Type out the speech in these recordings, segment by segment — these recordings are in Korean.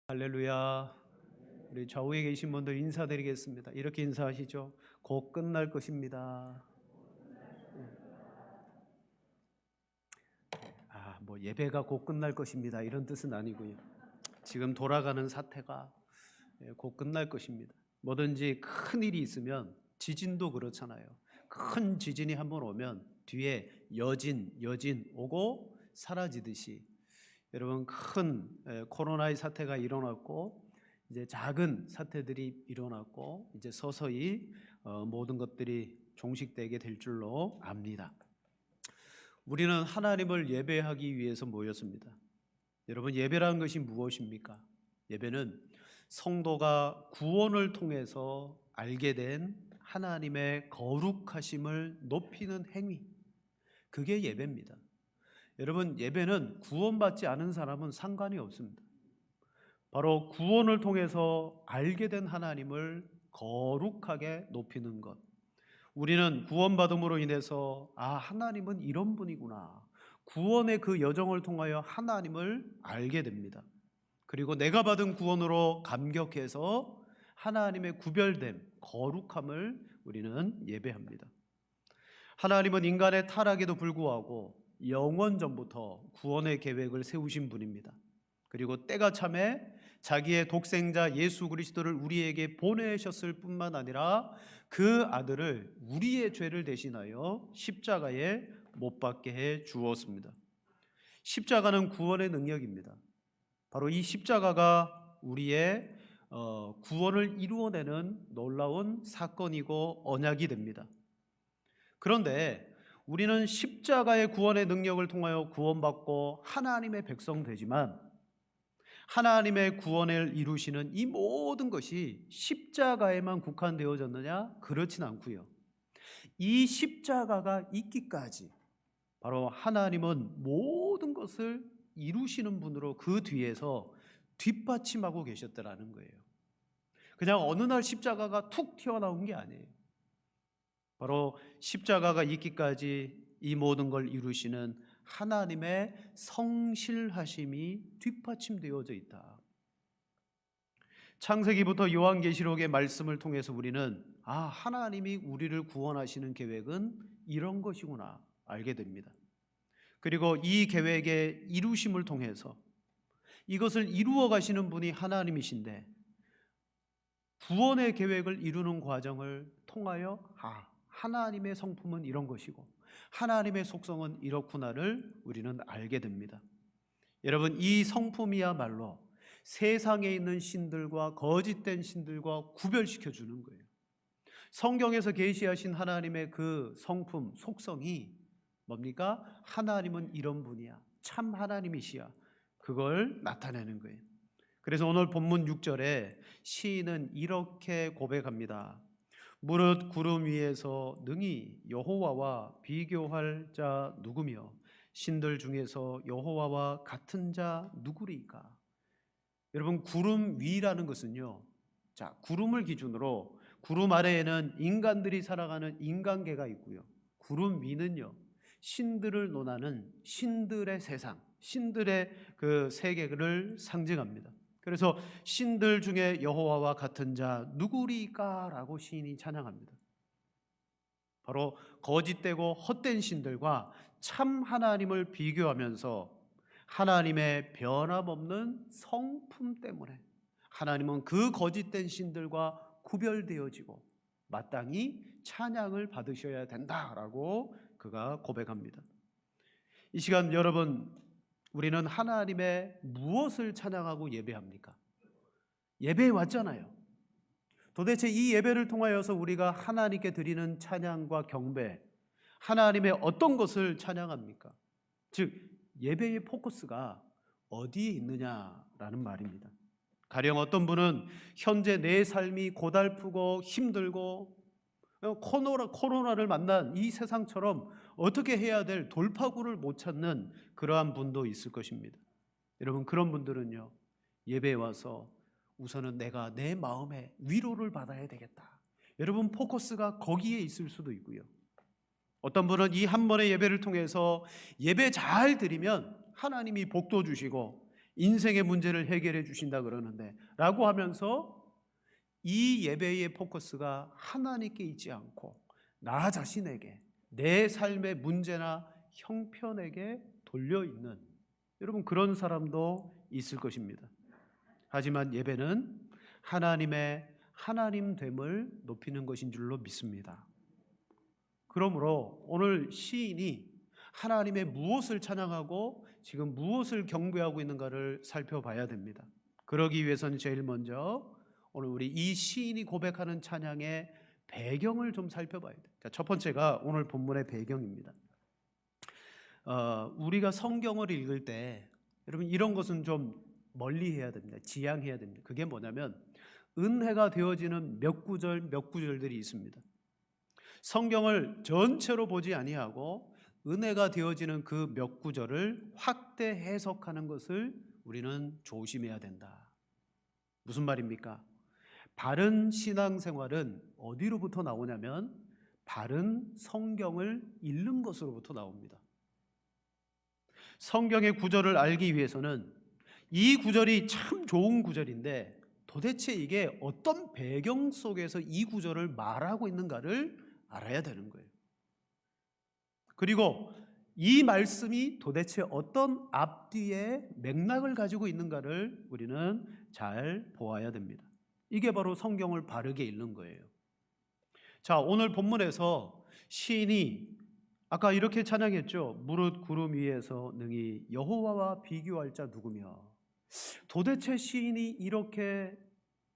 할렐루야. 우리 좌우에 계신 분들 인사드리겠습니다. 이렇게 인사하시죠. 곧 끝날 것입니다. 뭐 예배가 곧 끝날 것입니다. 이런 뜻은 아니고요. 지금 돌아가는 사태가 곧 끝날 것입니다. 뭐든지 큰 일이 있으면 지진도 그렇잖아요. 큰 지진이 한번 오면 뒤에 여진 오고 사라지듯이 여러분 큰 코로나의 사태가 일어났고 이제 작은 사태들이 일어났고 이제 서서히 모든 것들이 종식되게 될 줄로 압니다. 우리는 하나님을 예배하기 위해서 모였습니다. 여러분 예배라는 것이 무엇입니까? 예배는 성도가 구원을 통해서 알게 된 하나님의 거룩하심을 높이는 행위, 그게 예배입니다. 여러분 예배는 구원받지 않은 사람은 상관이 없습니다. 바로 구원을 통해서 알게 된 하나님을 거룩하게 높이는 것. 우리는 구원받음으로 인해서 하나님은 이런 분이구나. 구원의 그 여정을 통하여 하나님을 알게 됩니다. 그리고 내가 받은 구원으로 감격해서 하나님의 구별됨, 거룩함을 우리는 예배합니다. 하나님은 인간의 타락에도 불구하고 영원 전부터 구원의 계획을 세우신 분입니다. 그리고 때가 참에 자기의 독생자 예수 그리스도를 우리에게 보내셨을 뿐만 아니라 그 아들을 우리의 죄를 대신하여 십자가에 못 박게 해 주었습니다. 십자가는 구원의 능력입니다. 바로 이 십자가가 우리의 구원을 이루어내는 놀라운 사건이고 언약이 됩니다. 그런데 우리는 십자가의 구원의 능력을 통하여 구원받고 하나님의 백성 되지만 하나님의 구원을 이루시는 이 모든 것이 십자가에만 국한되어졌느냐? 그렇진 않고요. 이 십자가가 있기까지 바로 하나님은 모든 것을 이루시는 분으로 그 뒤에서 뒷받침하고 계셨다라는 거예요. 그냥 어느 날 십자가가 툭 튀어나온 게 아니에요. 바로 십자가가 있기까지 이 모든 걸 이루시는 하나님의 성실하심이 뒷받침되어져 있다. 창세기부터 요한계시록의 말씀을 통해서 우리는 하나님이 우리를 구원하시는 계획은 이런 것이구나 알게 됩니다. 그리고 이 계획의 이루심을 통해서 이것을 이루어 가시는 분이 하나님이신데 구원의 계획을 이루는 과정을 통하여 하나님의 성품은 이런 것이고 하나님의 속성은 이렇구나를 우리는 알게 됩니다. 여러분 이 성품이야말로 세상에 있는 신들과 거짓된 신들과 구별시켜 주는 거예요. 성경에서 계시하신 하나님의 그 성품, 속성이 뭡니까? 하나님은 이런 분이야. 참 하나님이시야. 그걸 나타내는 거예요. 그래서 오늘 본문 6절에 시인은 이렇게 고백합니다. 무릇 구름 위에서 능히 여호와와 비교할 자 누구며 신들 중에서 여호와와 같은 자 누구리까? 여러분 구름 위라는 것은요. 구름을 기준으로 구름 아래에는 인간들이 살아가는 인간계가 있고요. 구름 위는요. 신들을 논하는 신들의 세상, 신들의 그 세계를 상징합니다. 그래서 신들 중에 여호와와 같은 자 누구리까라고 시인이 찬양합니다. 바로 거짓되고 헛된 신들과 참 하나님을 비교하면서 하나님의 변함없는 성품 때문에 하나님은 그 거짓된 신들과 구별되어지고 마땅히 찬양을 받으셔야 된다라고 그가 고백합니다. 이 시간 여러분 우리는 하나님의 무엇을 찬양하고 예배합니까? 예배에 왔잖아요. 도대체 이 예배를 통하여서 우리가 하나님께 드리는 찬양과 경배, 하나님의 어떤 것을 찬양합니까? 즉 예배의 포커스가 어디에 있느냐라는 말입니다. 가령 어떤 분은 현재 내 삶이 고달프고 힘들고 코로나를 만난 이 세상처럼 어떻게 해야 될 돌파구를 못 찾는 그러한 분도 있을 것입니다. 여러분 그런 분들은요 예배에 와서 우선은 내가 내 마음에 위로를 받아야 되겠다. 여러분 포커스가 거기에 있을 수도 있고요. 어떤 분은 이 한 번의 예배를 통해서 예배 잘 드리면 하나님이 복도 주시고 인생의 문제를 해결해 주신다 그러는데 라고 하면서 이 예배의 포커스가 하나님께 있지 않고 나 자신에게, 내 삶의 문제나 형편에게 돌려 있는, 여러분 그런 사람도 있을 것입니다. 하지만 예배는 하나님의 하나님됨을 높이는 것인 줄로 믿습니다. 그러므로 오늘 시인이 하나님의 무엇을 찬양하고 지금 무엇을 경배하고 있는가를 살펴봐야 됩니다. 그러기 위해서는 제일 먼저 오늘 우리 이 시인이 고백하는 찬양의 배경을 좀 살펴봐야 돼요. 첫 번째가 오늘 본문의 배경입니다. 우리가 성경을 읽을 때 여러분 이런 것은 좀 멀리 해야 됩니다. 지양해야 됩니다. 그게 뭐냐면 은혜가 되어지는 몇 구절들이 있습니다. 성경을 전체로 보지 아니하고 은혜가 되어지는 그 몇 구절을 확대 해석하는 것을 우리는 조심해야 된다. 무슨 말입니까? 바른 신앙생활은 어디로부터 나오냐면 바른 성경을 읽는 것으로부터 나옵니다. 성경의 구절을 알기 위해서는 이 구절이 참 좋은 구절인데 도대체 이게 어떤 배경 속에서 이 구절을 말하고 있는가를 알아야 되는 거예요. 그리고 이 말씀이 도대체 어떤 앞뒤의 맥락을 가지고 있는가를 우리는 잘 보아야 됩니다. 이게 바로 성경을 바르게 읽는 거예요. 자, 오늘 본문에서 시인이 아까 이렇게 찬양했죠. 무릇 구름 위에서 능히 여호와와 비교할 자 누구며. 도대체 시인이 이렇게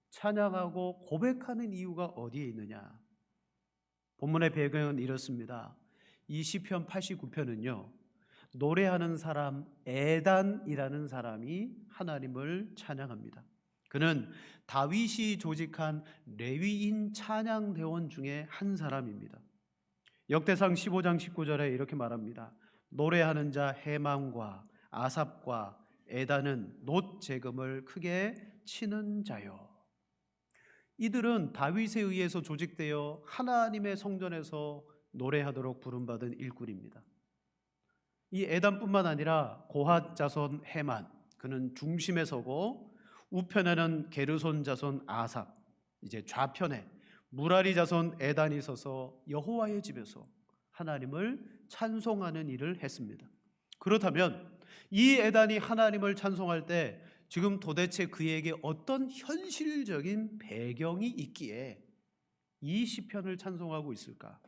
찬양하고 고백하는 이유가 어디에 있느냐? 본문의 배경은 이렇습니다. 이 시편 89편은요. 노래하는 사람 에단이라는 사람이 하나님을 찬양합니다. 그는 다윗이 조직한 레위인 찬양대원 중에 한 사람입니다. 역대상 15장 19절에 이렇게 말합니다. 노래하는 자 헤만과 아삽과 에단은 놋 재금을 크게 치는 자요. 이들은 다윗에 의해서 조직되어 하나님의 성전에서 노래하도록 부름받은 일꾼입니다. 이 에단뿐만 아니라 고핫 자손 헤만, 그는 중심에 서고 우편에는 게르손 자손 아삽, 이제 좌편에 무라리 자손 에단이 서서 여호와의 집에서 하나님을 찬송하는 일을 했습니다. 그렇다면 이 에단이 하나님을 찬송할 때 지금 도대체 그에게 어떤 현실적인 배경이 있기에 이 시편을 찬송하고 있을까?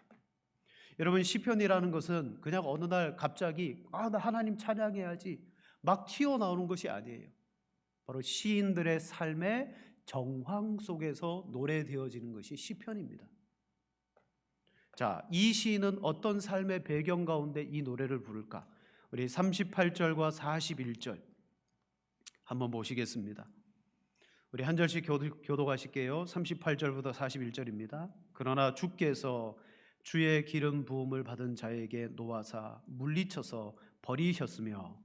여러분 시편이라는 것은 그냥 어느 날 갑자기 나 하나님 찬양해야지 막 튀어나오는 것이 아니에요. 바로 시인들의 삶의 정황 속에서 노래되어지는 것이 시편입니다. 자, 이 시인은 어떤 삶의 배경 가운데 이 노래를 부를까? 우리 38절과 41절 한번 보시겠습니다. 우리 한 절씩 교독하실게요. 38절부터 41절입니다. 그러나 주께서 주의 기름 부음을 받은 자에게 놓아사 물리쳐서 버리셨으며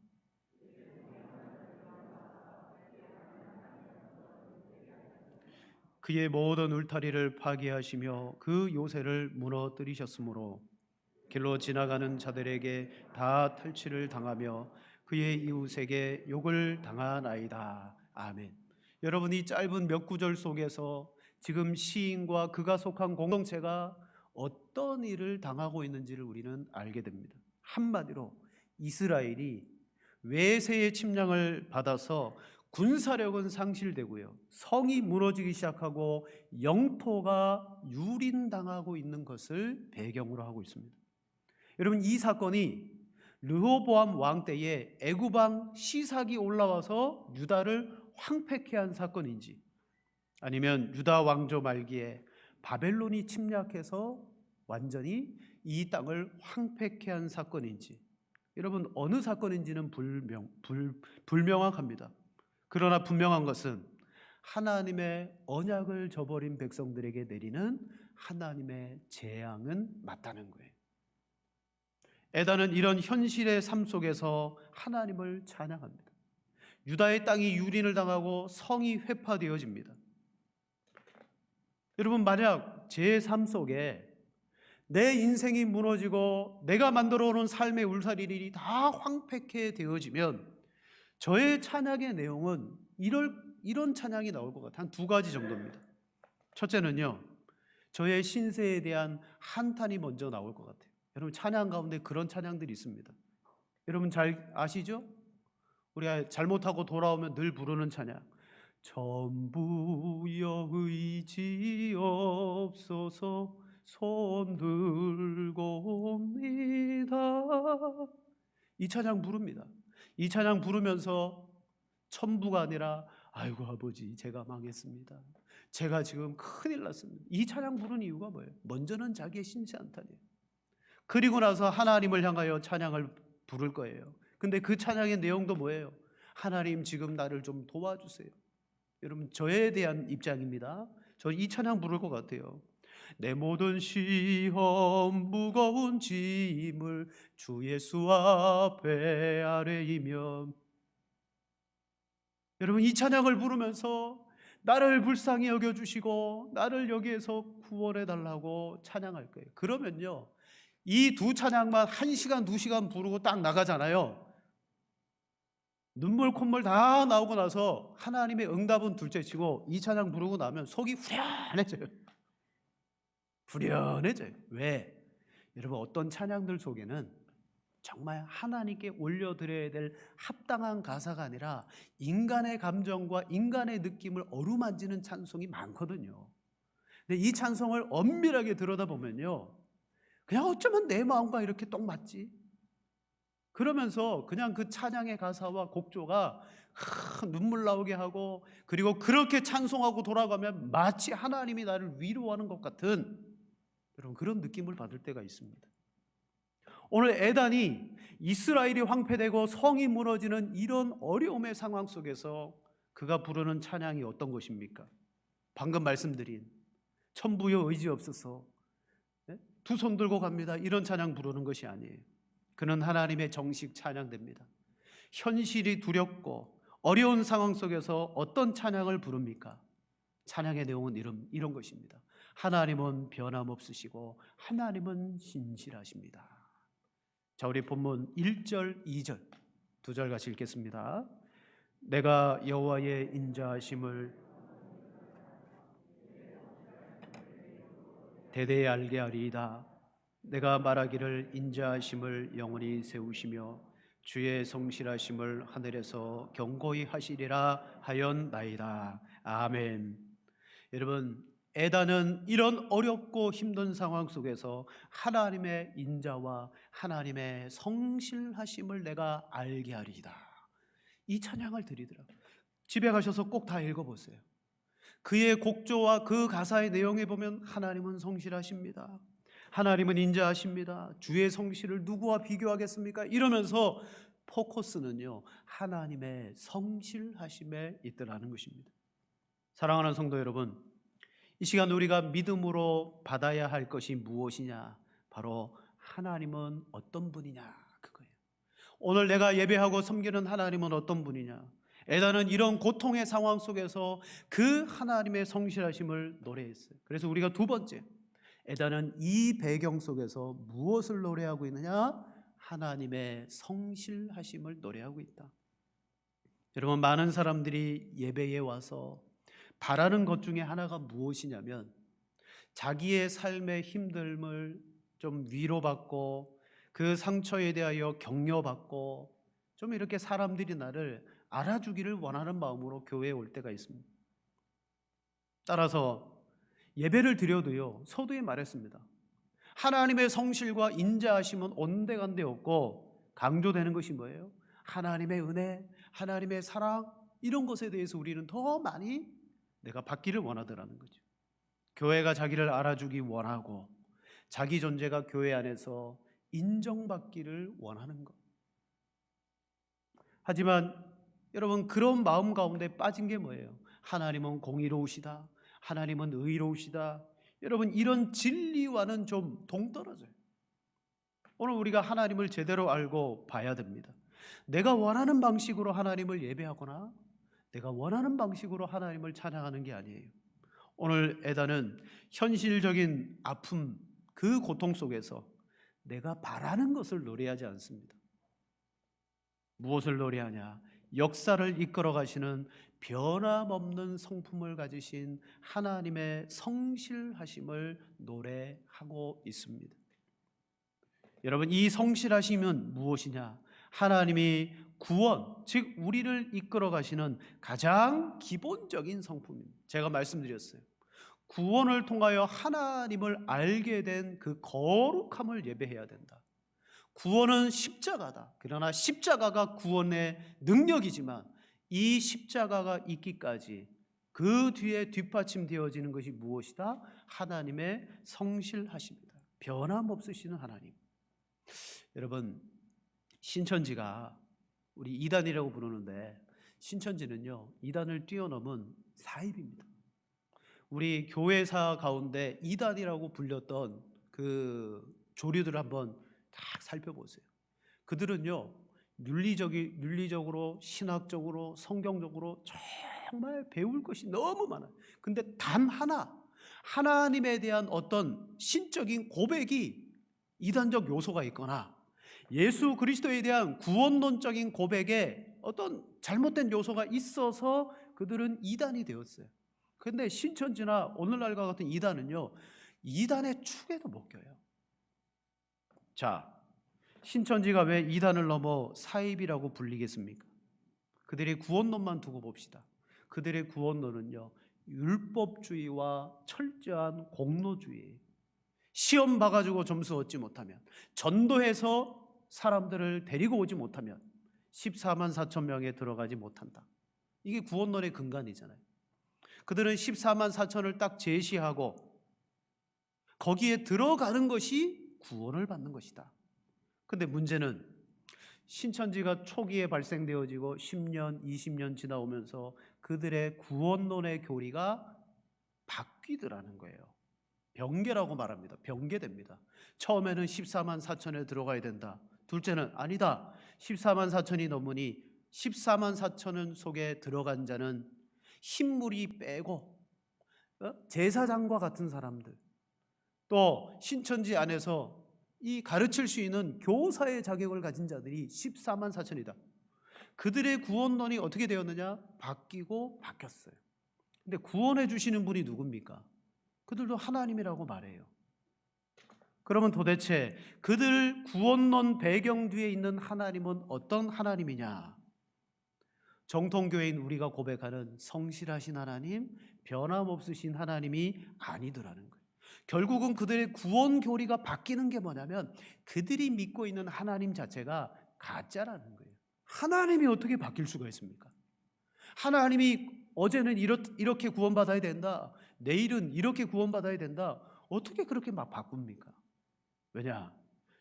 그의 모든 울타리를 파괴하시며 그 요새를 무너뜨리셨으므로 길로 지나가는 자들에게 다 탈취를 당하며 그의 이웃에게 욕을 당하나이다. 아멘. 여러분 이 짧은 몇 구절 속에서 지금 시인과 그가 속한 공동체가 어떤 일을 당하고 있는지를 우리는 알게 됩니다. 한마디로 이스라엘이 외세의 침략을 받아서 군사력은 상실되고요. 성이 무너지기 시작하고 영토가 유린당하고 있는 것을 배경으로 하고 있습니다. 여러분 이 사건이 르호보암 왕 때에 애굽 왕 시삭이 올라와서 유다를 황폐케 한 사건인지 아니면 유다 왕조 말기에 바벨론이 침략해서 완전히 이 땅을 황폐케 한 사건인지 여러분 어느 사건인지는 불명확합니다. 그러나 분명한 것은 하나님의 언약을 저버린 백성들에게 내리는 하나님의 재앙은 맞다는 거예요. 에단은 이런 현실의 삶 속에서 하나님을 찬양합니다. 유다의 땅이 유린을 당하고 성이 회파되어집니다. 여러분 만약 제 삶 속에 내 인생이 무너지고 내가 만들어 놓은 삶의 울타리들이 다 황폐케 되어지면 저의 찬양의 내용은 이런 찬양이 나올 것 같아요. 한 두 가지 정도입니다. 첫째는요, 저의 신세에 대한 한탄이 먼저 나올 것 같아요. 여러분, 찬양 가운데 그런 찬양들이 있습니다. 여러분 잘 아시죠? 우리가 잘못하고 돌아오면 늘 부르는 찬양. 전부여 의지없어서 손 들고 옵니다. 이 찬양 부릅니다. 이 찬양 부르면서 천부가 아니라 아이고 아버지 제가 망했습니다. 제가 지금 큰일 났습니다. 이 찬양 부르는 이유가 뭐예요? 먼저는 자기의 신세 한탄이에요. 그리고 나서 하나님을 향하여 찬양을 부를 거예요. 근데 그 찬양의 내용도 뭐예요? 하나님 지금 나를 좀 도와주세요. 여러분 저에 대한 입장입니다. 저 이 찬양 부를 것 같아요. 내 모든 시험 무거운 짐을 주 예수 앞에 아뢰이면, 여러분 이 찬양을 부르면서 나를 불쌍히 여겨주시고 나를 여기에서 구원해 달라고 찬양할 거예요. 그러면요 이 두 찬양만 1시간 2시간 부르고 딱 나가잖아요. 눈물 콧물 다 나오고 나서 하나님의 응답은 둘째치고 이 찬양 부르고 나면 속이 후련해져요. 후련해져요. 왜? 여러분 어떤 찬양들 속에는 정말 하나님께 올려드려야 될 합당한 가사가 아니라 인간의 감정과 인간의 느낌을 어루만지는 찬송이 많거든요. 근데 이 찬송을 엄밀하게 들여다보면요 그냥 어쩌면 내 마음과 이렇게 딱 맞지? 그러면서 그냥 그 찬양의 가사와 곡조가 눈물 나오게 하고, 그리고 그렇게 찬송하고 돌아가면 마치 하나님이 나를 위로하는 것 같은 여러분 그런 느낌을 받을 때가 있습니다. 오늘 에단이 이스라엘이 황폐되고 성이 무너지는 이런 어려움의 상황 속에서 그가 부르는 찬양이 어떤 것입니까? 방금 말씀드린 천부여 의지 없어서 두 손 들고 갑니다 이런 찬양 부르는 것이 아니에요. 그는 하나님의 정식 찬양됩니다. 현실이 두렵고 어려운 상황 속에서 어떤 찬양을 부릅니까? 찬양의 내용은 이런 것입니다. 하나님은 변함없으시고 하나님은 신실하십니다. 자, 우리 본문 1절 2절 두 절 같이 읽겠습니다. 내가 여호와의 인자하심을 대대에 알게 하리이다. 내가 말하기를 인자하심을 영원히 세우시며 주의 성실하심을 하늘에서 경고히 하시리라 하였나이다. 아멘. 여러분 에단은 이런 어렵고 힘든 상황 속에서 하나님의 인자와 하나님의 성실하심을 내가 알게 하리이다 이 찬양을 드리더라고요. 집에 가셔서 꼭 다 읽어보세요. 그의 곡조와 그 가사의 내용에 보면 하나님은 성실하십니다. 하나님은 인자하십니다. 주의 성실을 누구와 비교하겠습니까? 이러면서 포커스는요 하나님의 성실하심에 있더라는 것입니다. 사랑하는 성도 여러분, 이 시간 우리가 믿음으로 받아야 할 것이 무엇이냐? 바로 하나님은 어떤 분이냐 그거예요. 오늘 내가 예배하고 섬기는 하나님은 어떤 분이냐? 에단은 이런 고통의 상황 속에서 그 하나님의 성실하심을 노래했어요. 그래서 우리가 두 번째, 에단은 이 배경 속에서 무엇을 노래하고 있느냐? 하나님의 성실하심을 노래하고 있다. 여러분 많은 사람들이 예배에 와서 바라는 것 중에 하나가 무엇이냐면 자기의 삶의 힘듦을 좀 위로받고 그 상처에 대하여 격려받고 좀 이렇게 사람들이 나를 알아주기를 원하는 마음으로 교회에 올 때가 있습니다. 따라서 예배를 드려도요 서두에 말했습니다. 하나님의 성실과 인자하심은 온데간데 없고 강조되는 것이 뭐예요? 하나님의 은혜, 하나님의 사랑, 이런 것에 대해서 우리는 더 많이 내가 받기를 원하더라는 거죠. 교회가 자기를 알아주기 원하고 자기 존재가 교회 안에서 인정받기를 원하는 것. 하지만 여러분 그런 마음 가운데 빠진 게 뭐예요? 하나님은 공의로우시다, 하나님은 의로우시다. 여러분 이런 진리와는 좀 동떨어져요. 오늘 우리가 하나님을 제대로 알고 봐야 됩니다. 내가 원하는 방식으로 하나님을 예배하거나 내가 원하는 방식으로 하나님을 찬양하는 게 아니에요. 오늘 에단은 현실적인 아픔, 그 고통 속에서 내가 바라는 것을 노래하지 않습니다. 무엇을 노래하냐? 역사를 이끌어 가시는 변함없는 성품을 가지신 하나님의 성실하심을 노래하고 있습니다. 여러분, 이 성실하심은 무엇이냐? 하나님이 구원, 즉 우리를 이끌어 가시는 가장 기본적인 성품입니다. 제가 말씀드렸어요. 구원을 통하여 하나님을 알게 된 그 거룩함을 예배해야 된다. 구원은 십자가다. 그러나 십자가가 구원의 능력이지만 이 십자가가 있기까지 그 뒤에 뒷받침되어지는 것이 무엇이다? 하나님의 성실하십니다. 변함없으시는 하나님. 여러분, 신천지가 우리 이단이라고 부르는데, 신천지는요 이단을 뛰어넘은 사입입니다. 우리 교회사 가운데 이단이라고 불렸던 그 조류들을 한번 딱 살펴보세요. 그들은요 윤리적으로, 신학적으로, 성경적으로 정말 배울 것이 너무 많아요. 근데 단 하나, 하나님에 대한 어떤 신적인 고백이 이단적 요소가 있거나 예수 그리스도에 대한 구원론적인 고백에 어떤 잘못된 요소가 있어서 그들은 이단이 되었어요. 그런데 신천지나 오늘날과 같은 이단은요 이단의 축에도 못 껴요. 자, 신천지가 왜 이단을 넘어 사입이라고 불리겠습니까? 그들의 구원론만 두고 봅시다. 그들의 구원론은요 율법주의와 철저한 공로주의, 시험 봐가지고 점수 얻지 못하면, 전도해서 사람들을 데리고 오지 못하면 14만 4천 명에 들어가지 못한다. 이게 구원론의 근간이잖아요. 그들은 14만 4천을 딱 제시하고 거기에 들어가는 것이 구원을 받는 것이다. 근데 문제는 신천지가 초기에 발생되어지고 10년, 20년 지나오면서 그들의 구원론의 교리가 바뀌더라는 거예요. 변개라고 말합니다. 변개됩니다. 처음에는 14만 4천에 들어가야 된다. 둘째는 아니다. 14만 4천이 넘으니 14만 4천 속에 들어간 자는 흰물이 빼고 제사장과 같은 사람들, 또 신천지 안에서 이 가르칠 수 있는 교사의 자격을 가진 자들이 14만 4천이다. 그들의 구원론이 어떻게 되었느냐? 바뀌고 바뀌었어요. 근데 구원해 주시는 분이 누굽니까? 그들도 하나님이라고 말해요. 그러면 도대체 그들 구원론 배경 뒤에 있는 하나님은 어떤 하나님이냐? 정통교회인 우리가 고백하는 성실하신 하나님, 변함없으신 하나님이 아니더라는 거예요. 결국은 그들의 구원 교리가 바뀌는 게 뭐냐면 그들이 믿고 있는 하나님 자체가 가짜라는 거예요. 하나님이 어떻게 바뀔 수가 있습니까? 하나님이 어제는 이렇게 구원받아야 된다, 내일은 이렇게 구원받아야 된다, 어떻게 그렇게 막 바꿉니까? 왜냐?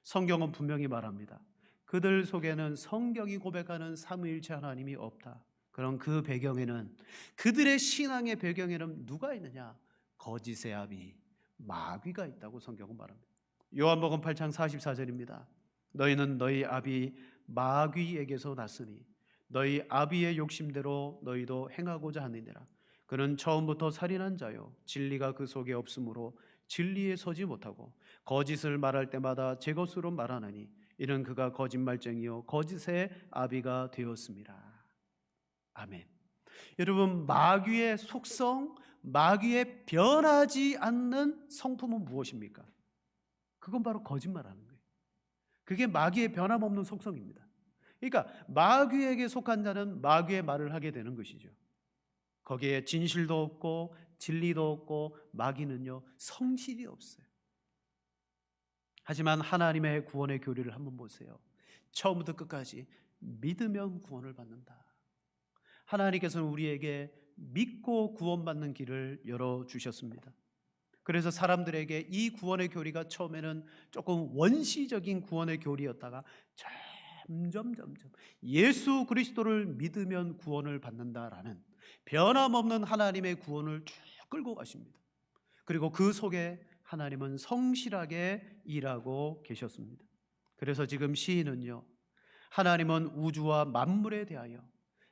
성경은 분명히 말합니다. 그들 속에는 성경이 고백하는 삼위일체 하나님이 없다. 그럼 그 배경에는, 그들의 신앙의 배경에는 누가 있느냐? 거짓의 아비 마귀가 있다고 성경은 말합니다. 요한복음 8장 44절입니다. 너희는 너희 아비 마귀에게서 났으니 너희 아비의 욕심대로 너희도 행하고자 하느니라. 그는 처음부터 살인한 자요 진리가 그 속에 없으므로 진리에 서지 못하고 거짓을 말할 때마다 제 것으로 말하나니 이는 그가 거짓말쟁이요 거짓의 아비가 되었습니다. 아멘. 여러분, 마귀의 속성, 마귀의 변하지 않는 성품은 무엇입니까? 그건 바로 거짓말하는 거예요. 그게 마귀의 변함없는 속성입니다. 그러니까 마귀에게 속한 자는 마귀의 말을 하게 되는 것이죠. 거기에 진실도 없고 진리도 없고 마귀는요 성실이 없어요. 하지만 하나님의 구원의 교리를 한번 보세요. 처음부터 끝까지 믿으면 구원을 받는다. 하나님께서는 우리에게 믿고 구원받는 길을 열어주셨습니다. 그래서 사람들에게 이 구원의 교리가 처음에는 조금 원시적인 구원의 교리였다가 점점 예수 그리스도를 믿으면 구원을 받는다라는 변함없는 하나님의 구원을 쭉 끌고 가십니다. 그리고 그 속에 하나님은 성실하게 일하고 계셨습니다. 그래서 지금 시인은요, 하나님은 우주와 만물에 대하여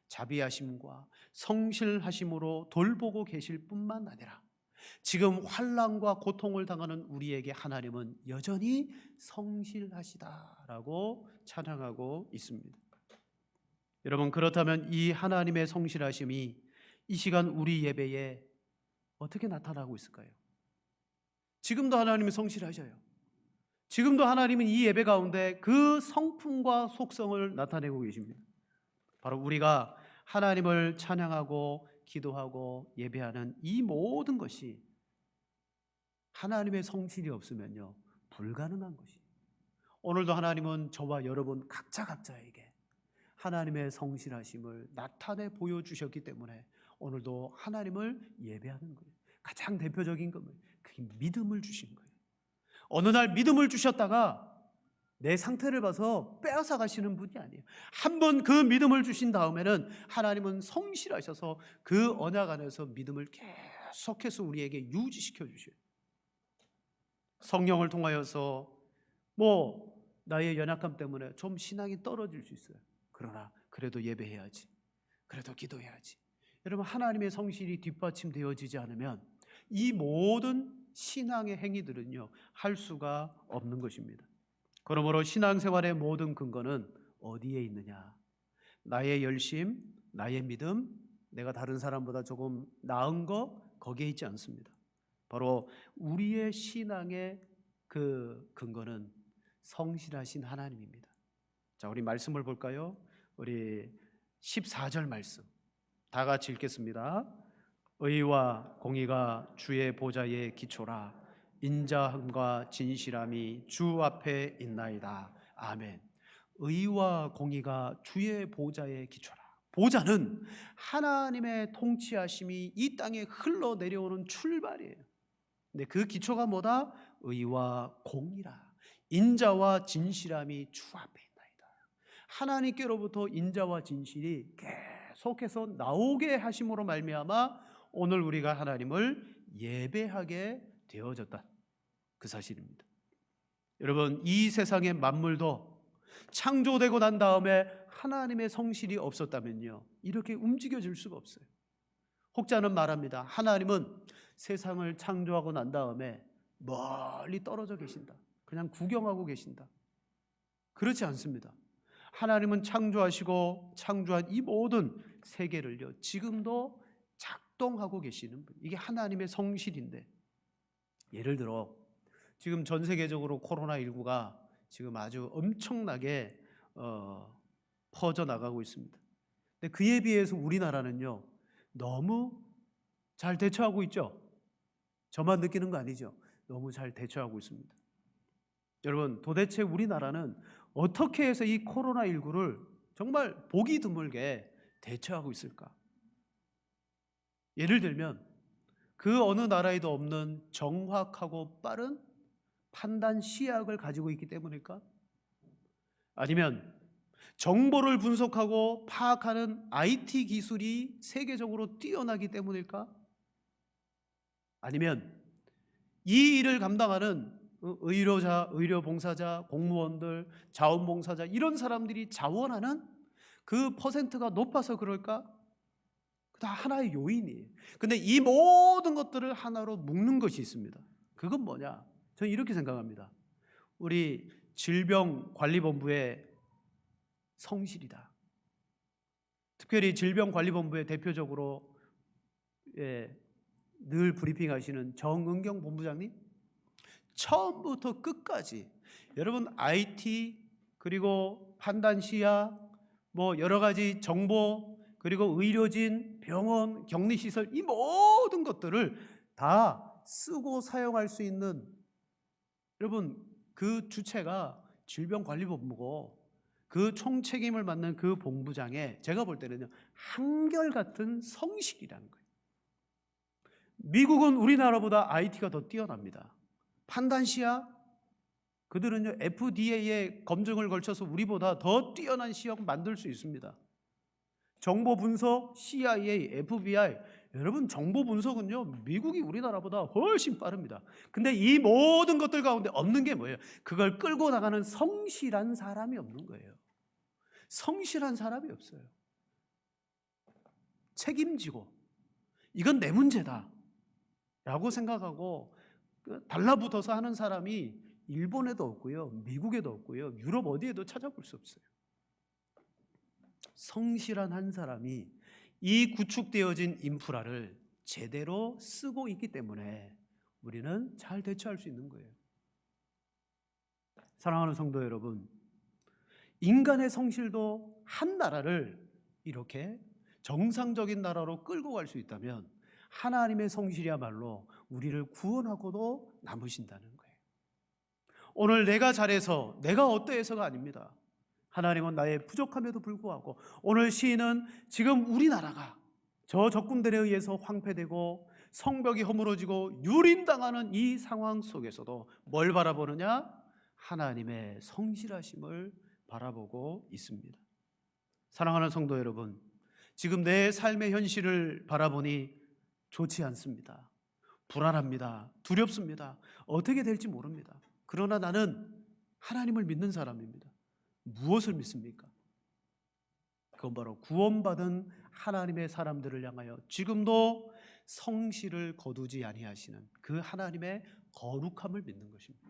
자비하심과 성실하심으로 돌보고 계실 뿐만 아니라 지금 환난과 고통을 당하는 우리에게 하나님은 여전히 성실하시다라고 찬양하고 있습니다. 여러분, 그렇다면 이 하나님의 성실하심이 이 시간 우리 예배에 어떻게 나타나고 있을까요? 지금도 하나님이 성실하셔요. 지금도 하나님은 이 예배 가운데 그 성품과 속성을 나타내고 계십니다. 바로 우리가 하나님을 찬양하고 기도하고 예배하는 이 모든 것이 하나님의 성실이 없으면요, 불가능한 것이에요. 오늘도 하나님은 저와 여러분 각자에게 하나님의 성실하심을 나타내 보여주셨기 때문에 오늘도 하나님을 예배하는 거예요. 가장 대표적인 건 그게 믿음을 주신 거예요. 어느 날 믿음을 주셨다가 내 상태를 봐서 빼앗아 가시는 분이 아니에요. 한번 그 믿음을 주신 다음에는 하나님은 성실하셔서 그 언약 안에서 믿음을 계속해서 우리에게 유지시켜 주셔요. 성령을 통하여서 나의 연약함 때문에 좀 신앙이 떨어질 수 있어요. 그러나 그래도 예배해야지, 그래도 기도해야지. 여러분, 하나님의 성실이 뒷받침되어지지 않으면 이 모든 신앙의 행위들은요, 할 수가 없는 것입니다. 그러므로 신앙생활의 모든 근거는 어디에 있느냐? 나의 열심, 나의 믿음, 내가 다른 사람보다 조금 나은 거, 거기에 있지 않습니다. 바로 우리의 신앙의 그 근거는 성실하신 하나님입니다. 자, 우리 말씀을 볼까요? 우리 14절 말씀 다 같이 읽겠습니다. 의와 공의가 주의 보좌의 기초라. 인자함과 진실함이 주 앞에 있나이다. 아멘. 의와 공의가 주의 보좌의 기초라. 보좌는 하나님의 통치하심이 이 땅에 흘러내려오는 출발이에요. 근데 그 기초가 뭐다? 의와 공의라. 인자와 진실함이 주 앞에 있나이다. 하나님께로부터 인자와 진실이 계속해서 나오게 하심으로 말미암아 오늘 우리가 하나님을 예배하게 되어졌다, 그 사실입니다. 여러분, 이 세상의 만물도 창조되고 난 다음에 하나님의 성실이 없었다면요, 이렇게 움직여질 수가 없어요. 혹자는 말합니다. 하나님은 세상을 창조하고 난 다음에 멀리 떨어져 계신다, 그냥 구경하고 계신다. 그렇지 않습니다. 하나님은 창조하시고 창조한 이 모든 세계를요, 지금도 작동하고 계시는 분. 이게 하나님의 성실인데, 예를 들어 지금 전 세계적으로 코로나19가 지금 아주 엄청나게 퍼져나가고 있습니다. 근데 그에 비해서 우리나라는요, 너무 잘 대처하고 있죠. 저만 느끼는 거 아니죠. 너무 잘 대처하고 있습니다. 여러분, 도대체 우리나라는 어떻게 해서 이 코로나19를 정말 보기 드물게 대처하고 있을까? 예를 들면 그 어느 나라에도 없는 정확하고 빠른 판단 시약을 가지고 있기 때문일까? 아니면 정보를 분석하고 파악하는 IT 기술이 세계적으로 뛰어나기 때문일까? 아니면 이 일을 감당하는 의료자, 의료봉사자, 공무원들, 자원봉사자, 이런 사람들이 자원하는 그 퍼센트가 높아서 그럴까? 다 하나의 요인이에요. 근데 이 모든 것들을 하나로 묶는 것이 있습니다. 그건 뭐냐? 저는 이렇게 생각합니다. 우리 질병관리본부의 성실이다. 특별히 질병관리본부의 대표적으로 늘 브리핑하시는 정은경 본부장님, 처음부터 끝까지 여러분 IT 그리고 판단 시야, 여러 가지 정보, 그리고 의료진, 병원, 격리시설, 이 모든 것들을 다 쓰고 사용할 수 있는, 여러분, 그 주체가 질병관리본부고 그 총책임을 맡는 그 본부장의, 제가 볼 때는요, 한결같은 성실이라는 거예요. 미국은 우리나라보다 IT가 더 뛰어납니다. 판단 시야, 그들은요 FDA의 검증을 걸쳐서 우리보다 더 뛰어난 시약 만들 수 있습니다. 정보 분석, CIA, FBI, 여러분, 정보 분석은요 미국이 우리나라보다 훨씬 빠릅니다. 근데 이 모든 것들 가운데 없는 게 뭐예요? 그걸 끌고 나가는 성실한 사람이 없는 거예요. 성실한 사람이 없어요. 책임지고 이건 내 문제다 라고 생각하고 달라붙어서 하는 사람이 일본에도 없고요, 미국에도 없고요, 유럽 어디에도 찾아볼 수 없어요. 성실한 한 사람이 이 구축되어진 인프라를 제대로 쓰고 있기 때문에 우리는 잘 대처할 수 있는 거예요. 사랑하는 성도 여러분, 인간의 성실도 한 나라를 이렇게 정상적인 나라로 끌고 갈 수 있다면 하나님의 성실이야말로 우리를 구원하고도 남으신다는 거예요. 오늘 내가 잘해서 내가 어떠해서가 아닙니다. 하나님은 나의 부족함에도 불구하고 오늘 시인은 지금 우리나라가 저 적군들에 의해서 황폐되고 성벽이 허물어지고 유린당하는 이 상황 속에서도 뭘 바라보느냐? 하나님의 성실하심을 바라보고 있습니다. 사랑하는 성도 여러분, 지금 내 삶의 현실을 바라보니 좋지 않습니다. 불안합니다. 두렵습니다. 어떻게 될지 모릅니다. 그러나 나는 하나님을 믿는 사람입니다. 무엇을 믿습니까? 그건 바로 구원받은 하나님의 사람들을 향하여 지금도 성실을 거두지 아니하시는 그 하나님의 거룩함을 믿는 것입니다.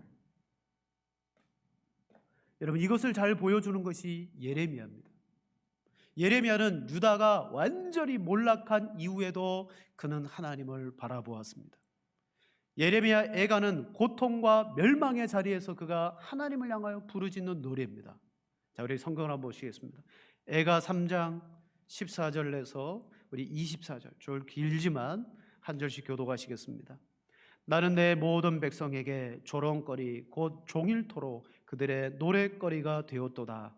여러분, 이것을 잘 보여주는 것이 예레미야입니다. 예레미야는 유다가 완전히 몰락한 이후에도 그는 하나님을 바라보았습니다. 예레미야 애가는 고통과 멸망의 자리에서 그가 하나님을 향하여 부르짖는 노래입니다. 자, 우리 성경을 한번 보시겠습니다. 애가 3장 14절에서 우리 24절, 좀 길지만 한 절씩 교독하시겠습니다. 나는 내 모든 백성에게 조롱거리 곧 종일토록 그들의 노랫거리가 되었도다.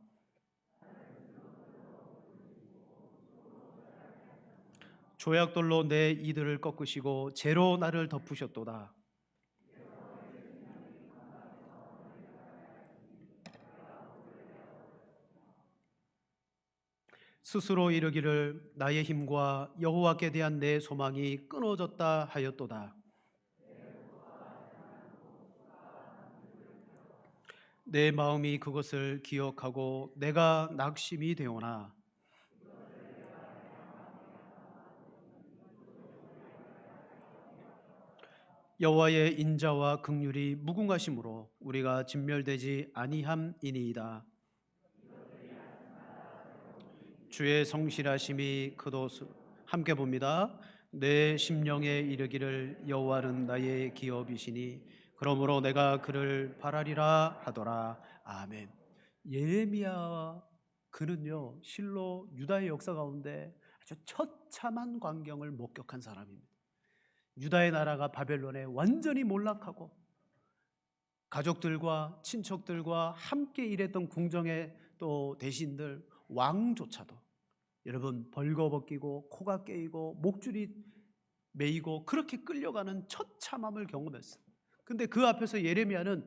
조약돌로 내 이들을 꺾으시고 재로 나를 덮으셨도다. 스스로 이르기를 나의 힘과 여호와께 대한 내 소망이 끊어졌다 하였도다. 내 마음이 그것을 기억하고 내가 낙심이 되오나 여호와의 인자와 긍휼이 무궁하심으로 우리가 진멸되지 아니함이니이다. 주의 성실하심이 크도소. 함께 봅니다. 내 심령에 이르기를 여호와는 나의 기업이시니 그러므로 내가 그를 바라리라 하더라. 아멘. 예레미야 그는요 실로 유다의 역사 가운데 아주 처참한 광경을 목격한 사람입니다. 유다의 나라가 바벨론에 완전히 몰락하고 가족들과 친척들과 함께 일했던 궁정의 또 대신들 왕조차도 여러분 벌거벗기고 코가 깨이고 목줄이 매이고 그렇게 끌려가는 처참함을 경험했어요. 근데 그 앞에서 예레미야는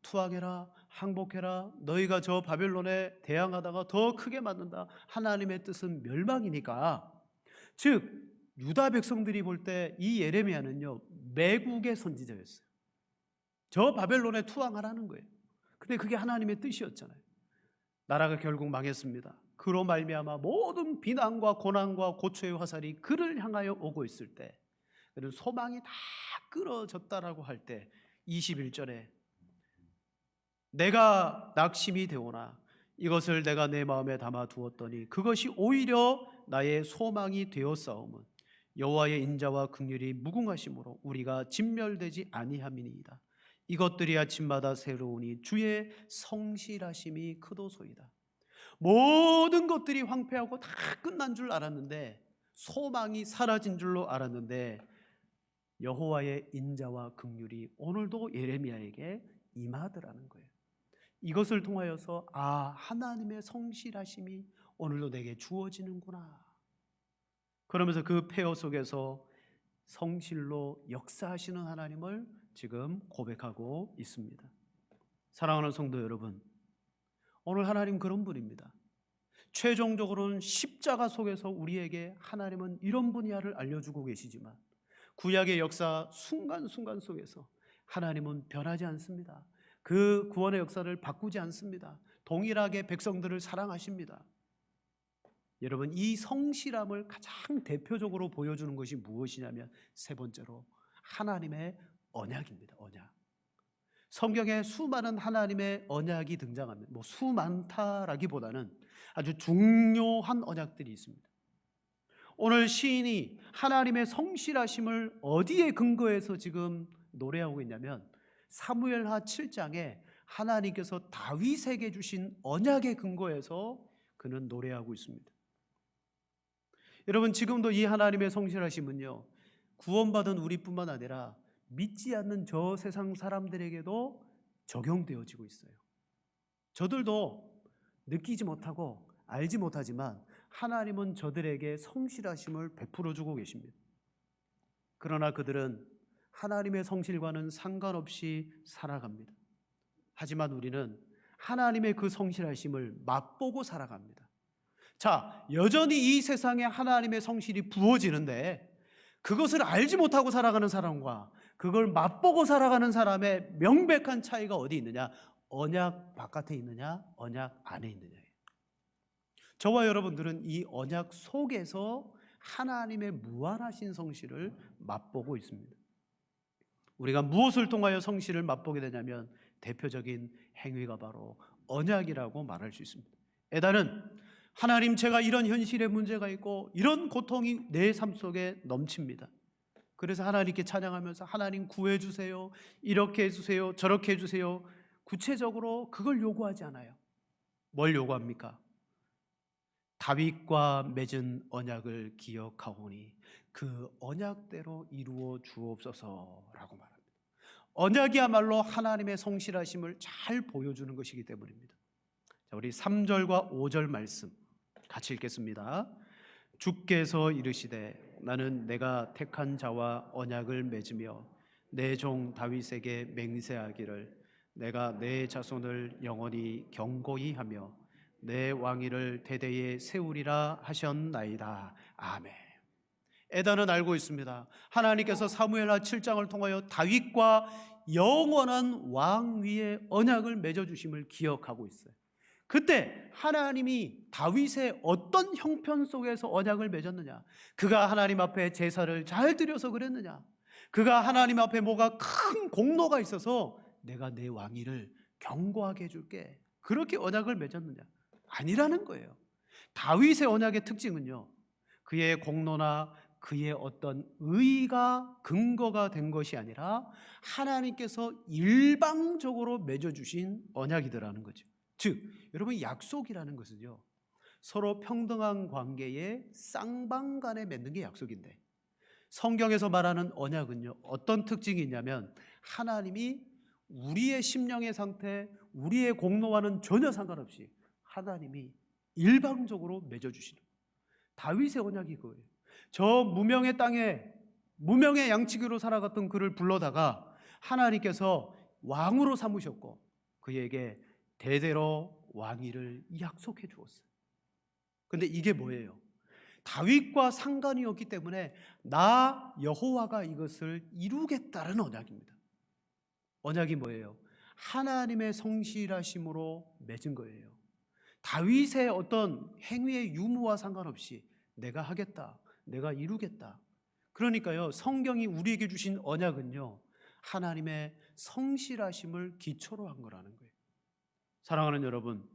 투항해라, 항복해라, 너희가 저 바벨론에 대항하다가 더 크게 맞는다. 하나님의 뜻은 멸망이니까. 즉 유다 백성들이 볼 때 이 예레미야는요 매국의 선지자였어요. 저 바벨론에 투항하라는 거예요. 근데 그게 하나님의 뜻이었잖아요. 나라가 결국 망했습니다. 그로 말미암아 모든 비난과 고난과 고초의 화살이 그를 향하여 오고 있을 때, 그런 소망이 다 끊어졌다라고 할 때 21절에 내가 낙심이 되오나 이것을 내가 내 마음에 담아 두었더니 그것이 오히려 나의 소망이 되었사오면 여호와의 인자와 긍휼이 무궁하심으로 우리가 진멸되지 아니함이니이다. 이것들이 아침마다 새로우니 주의 성실하심이 크도소이다. 모든 것들이 황폐하고 다 끝난 줄 알았는데, 소망이 사라진 줄로 알았는데 여호와의 인자와 긍휼이 오늘도 예레미야에게 임하더라는 거예요. 이것을 통하여서 하나님의 성실하심이 오늘도 내게 주어지는구나. 그러면서 그 폐허 속에서 성실로 역사하시는 하나님을 지금 고백하고 있습니다. 사랑하는 성도 여러분, 오늘 하나님 그런 분입니다. 최종적으로는 십자가 속에서 우리에게 하나님은 이런 분야를 알려주고 계시지만 구약의 역사 순간순간 속에서 하나님은 변하지 않습니다. 그 구원의 역사를 바꾸지 않습니다. 동일하게 백성들을 사랑하십니다. 여러분, 이 성실함을 가장 대표적으로 보여주는 것이 무엇이냐면 세 번째로 하나님의 언약입니다. 언약. 성경에 수많은 하나님의 언약이 등장합니다. 뭐 수많다라기보다는 아주 중요한 언약들이 있습니다. 오늘 시인이 하나님의 성실하심을 어디에 근거해서 지금 노래하고 있냐면 사무엘하 7장에 하나님께서 다윗에게 주신 언약에 근거해서 그는 노래하고 있습니다. 여러분, 지금도 이 하나님의 성실하심은요, 구원받은 우리뿐만 아니라 믿지 않는 저 세상 사람들에게도 적용되어지고 있어요. 저들도 느끼지 못하고 알지 못하지만 하나님은 저들에게 성실하심을 베풀어 주고 계십니다. 그러나 그들은 하나님의 성실과는 상관없이 살아갑니다. 하지만 우리는 하나님의 그 성실하심을 맛보고 살아갑니다. 자, 여전히 이 세상에 하나님의 성실이 부어지는데 그것을 알지 못하고 살아가는 사람과 그걸 맛보고 살아가는 사람의 명백한 차이가 어디 있느냐? 언약 바깥에 있느냐? 언약 안에 있느냐예요. 저와 여러분들은 이 언약 속에서 하나님의 무한하신 성실을 맛보고 있습니다. 우리가 무엇을 통하여 성실을 맛보게 되냐면 대표적인 행위가 바로 언약이라고 말할 수 있습니다. 에다는 하나님, 제가 이런 현실의 문제가 있고 이런 고통이 내 삶 속에 넘칩니다. 그래서 하나님께 찬양하면서 하나님 구해주세요, 이렇게 해주세요, 저렇게 해주세요. 구체적으로 그걸 요구하지 않아요. 뭘 요구합니까? 다윗과 맺은 언약을 기억하오니 그 언약대로 이루어 주옵소서라고 말합니다. 언약이야말로 하나님의 성실하심을 잘 보여주는 것이기 때문입니다. 자, 우리 3절과 5절 말씀 같이 읽겠습니다. 주께서 이르시되 나는 내가 택한 자와 언약을 맺으며 내 종 다윗에게 맹세하기를 내가 내 자손을 영원히 경고히 하며 내 왕위를 대대에 세우리라 하셨나이다. 아멘. 에다는 알고 있습니다. 하나님께서 사무엘하 7장을 통하여 다윗과 영원한 왕위의 언약을 맺어주심을 기억하고 있어요. 그때 하나님이 다윗의 어떤 형편 속에서 언약을 맺었느냐? 그가 하나님 앞에 제사를 잘 드려서 그랬느냐? 그가 하나님 앞에 뭐가 큰 공로가 있어서 내가 내 왕위를 경고하게 해줄게, 그렇게 언약을 맺었느냐? 아니라는 거예요. 다윗의 언약의 특징은요, 그의 공로나 그의 어떤 의가 근거가 된 것이 아니라 하나님께서 일방적으로 맺어주신 언약이더라는 거죠. 즉, 여러분, 약속이라는 것은요, 서로 평등한 관계에 쌍방간에 맺는 게 약속인데 성경에서 말하는 언약은요, 어떤 특징이 있냐면 하나님이 우리의 심령의 상태, 우리의 공로와는 전혀 상관없이 하나님이 일방적으로 맺어주시는, 다윗의 언약이 그거예요. 저 무명의 땅에 무명의 양치기로 살아갔던 그를 불러다가 하나님께서 왕으로 삼으셨고 그에게 대대로 왕위를 약속해 주었어요. 근데 이게 뭐예요? 다윗과 상관이 없기 때문에 나 여호와가 이것을 이루겠다는 언약입니다. 언약이 뭐예요? 하나님의 성실하심으로 맺은 거예요. 다윗의 어떤 행위의 유무와 상관없이 내가 하겠다, 내가 이루겠다. 그러니까요, 성경이 우리에게 주신 언약은요, 하나님의 성실하심을 기초로 한 거라는 거예요. 사랑하는 여러분,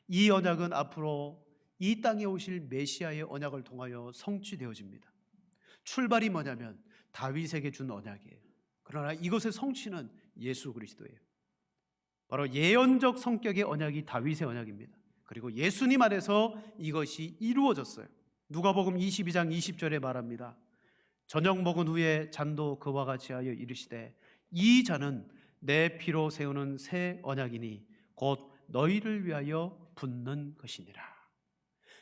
이 언약은 앞으로 이 땅에 오실 메시아의 언약을 통하여 성취되어집니다. 출발이 뭐냐면 다윗에게 준 언약이에요. 그러나 이것의 성취는 예수 그리스도예요. 바로 예언적 성격의 언약이 다윗의 언약입니다. 그리고 예수님 안에서 이것이 이루어졌어요. 누가복음 22장 20절에 말합니다. 저녁 먹은 후에 잔도 그와 같이 하여 이르시되 이 잔은 내 피로 세우는 새 언약이니 곧 너희를 위하여 붓는 것이니라.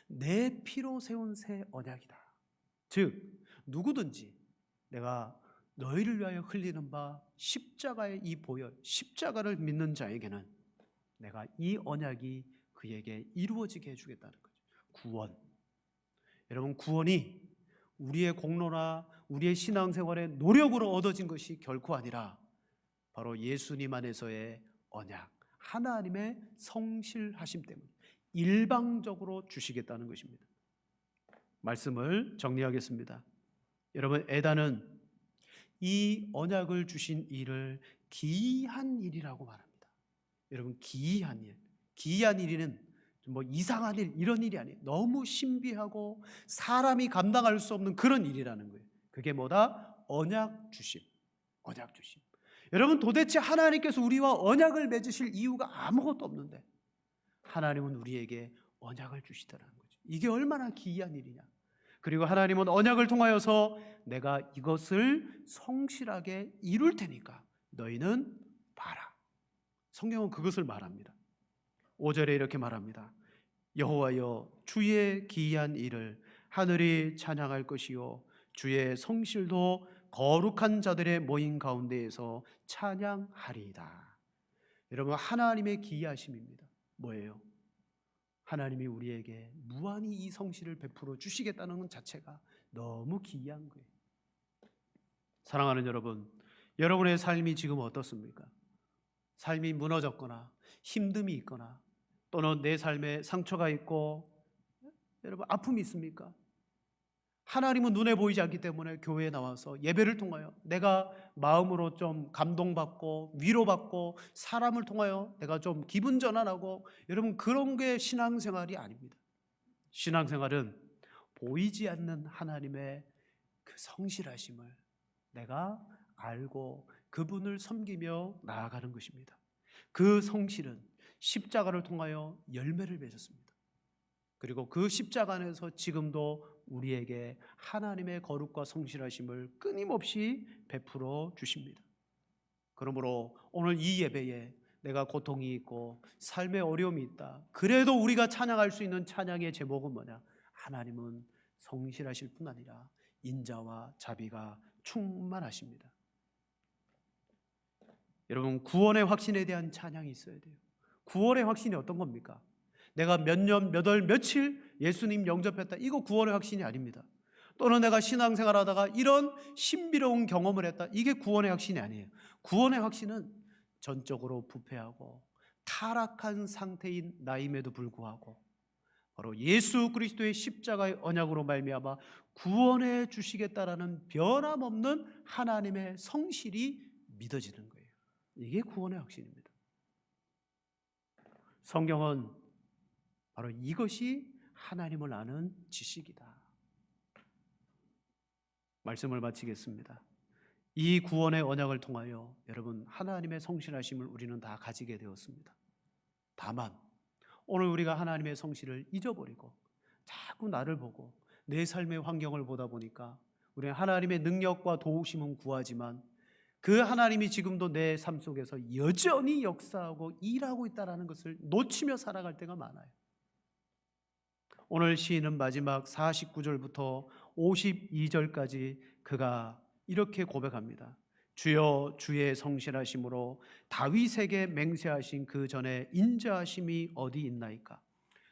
내 피로 세운 새 언약이다. 즉 누구든지 내가 너희를 위하여 흘리는 바 십자가의 이 보혈, 십자가를 믿는 자에게는 내가 이 언약이 그에게 이루어지게 해주겠다는 거죠. 구원. 여러분, 구원이 우리의 공로나 우리의 신앙생활의 노력으로 얻어진 것이 결코 아니라 바로 예수님 안에서의 언약, 하나님의 성실하심 때문에 일방적으로 주시겠다는 것입니다. 말씀을 정리하겠습니다. 여러분, 에다는 이 언약을 주신 이를 기이한 일이라고 말합니다. 여러분, 기이한 일. 기이한 일은 뭐 이상한 일, 이런 일이 아니에요. 너무 신비하고 사람이 감당할 수 없는 그런 일이라는 거예요. 그게 뭐다? 언약 주심. 언약 주심. 여러분, 도대체 하나님께서 우리와 언약을 맺으실 이유가 아무것도 없는데 하나님은 우리에게 언약을 주시더라는 거죠. 이게 얼마나 기이한 일이냐. 그리고 하나님은 언약을 통하여서 내가 이것을 성실하게 이룰 테니까 너희는 봐라. 성경은 그것을 말합니다. 5절에 이렇게 말합니다. 여호와여, 주의 기이한 일을 하늘이 찬양할 것이요 주의 성실도 거룩한 자들의 모임 가운데에서 찬양하리이다. 여러분, 하나님의 기이하심입니다. 뭐예요? 하나님이 우리에게 무한히 이 성실을 베풀어 주시겠다는 것 자체가 너무 기이한 거예요. 사랑하는 여러분, 여러분의 삶이 지금 어떻습니까? 삶이 무너졌거나 힘듦이 있거나 또는 내 삶에 상처가 있고 여러분 아픔이 있습니까? 하나님은 눈에 보이지 않기 때문에 교회에 나와서 예배를 통하여 내가 마음으로 좀 감동받고 위로받고 사람을 통하여 내가 좀 기분 전환하고, 여러분 그런 게 신앙생활이 아닙니다. 신앙생활은 보이지 않는 하나님의 그 성실하심을 내가 알고 그분을 섬기며 나아가는 것입니다. 그 성실은 십자가를 통하여 열매를 맺었습니다. 그리고 그 십자가 안에서 지금도 우리에게 하나님의 거룩과 성실하심을 끊임없이 베풀어 주십니다. 그러므로 오늘 이 예배에 내가 고통이 있고 삶의 어려움이 있다, 그래도 우리가 찬양할 수 있는 찬양의 제목은 뭐냐? 하나님은 성실하실 뿐 아니라 인자와 자비가 충만하십니다. 여러분, 구원의 확신에 대한 찬양이 있어야 돼요. 구원의 확신이 어떤 겁니까? 내가 몇 년, 몇 월, 며칠 예수님 영접했다, 이거 구원의 확신이 아닙니다. 또는 내가 신앙생활 하다가 이런 신비로운 경험을 했다, 이게 구원의 확신이 아니에요. 구원의 확신은 전적으로 부패하고 타락한 상태인 나임에도 불구하고 바로 예수 그리스도의 십자가의 언약으로 말미암아 구원해 주시겠다라는 변함없는 하나님의 성실이 믿어지는 거예요. 이게 구원의 확신입니다. 성경은 바로 이것이 하나님을 아는 지식이다. 말씀을 마치겠습니다. 이 구원의 언약을 통하여 여러분 하나님의 성실하심을 우리는 다 가지게 되었습니다. 다만 오늘 우리가 하나님의 성실을 잊어버리고 자꾸 나를 보고 내 삶의 환경을 보다 보니까 우리는 하나님의 능력과 도우심은 구하지만 그 하나님이 지금도 내 삶 속에서 여전히 역사하고 일하고 있다는 것을 놓치며 살아갈 때가 많아요. 오늘 시인은 마지막 49절부터 52절까지 그가 이렇게 고백합니다. 주여, 주의 성실하심으로 다윗에게 맹세하신 그 전에 인자하심이 어디 있나이까?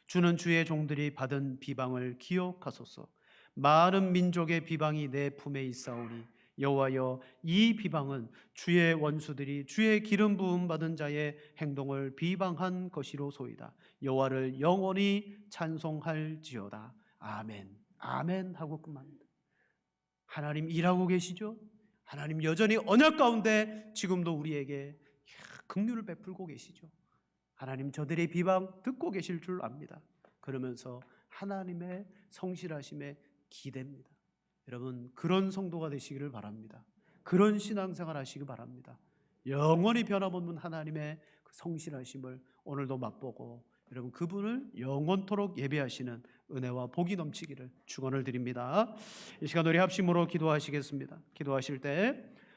주는 주의 종들이 받은 비방을 기억하소서. 많은 민족의 비방이 내 품에 있사오니 여호와여, 이 비방은 주의 원수들이 주의 기름 부음 받은 자의 행동을 비방한 것이로소이다. 여호와를 영원히 찬송할지어다. 아멘. 아멘 하고 끝납니다. 하나님 일하고 계시죠? 하나님 여전히 언약 가운데 지금도 우리에게 긍휼을 베풀고 계시죠? 하나님 저들의 비방 듣고 계실 줄 압니다. 그러면서 하나님의 성실하심에 기대입니다. 여러분 그런 성도가 되시기를 바랍니다. 그런 신앙생활 하시기 바랍니다. 영원히 변함없는 하나님의 그 성실하심을 오늘도 맛보고 여러분 그분을 영원토록 예배하시는 은혜와 복이 넘치기를 축원을 드립니다. 이 시간 우리 합심으로 기도하시겠습니다. 기도하실 때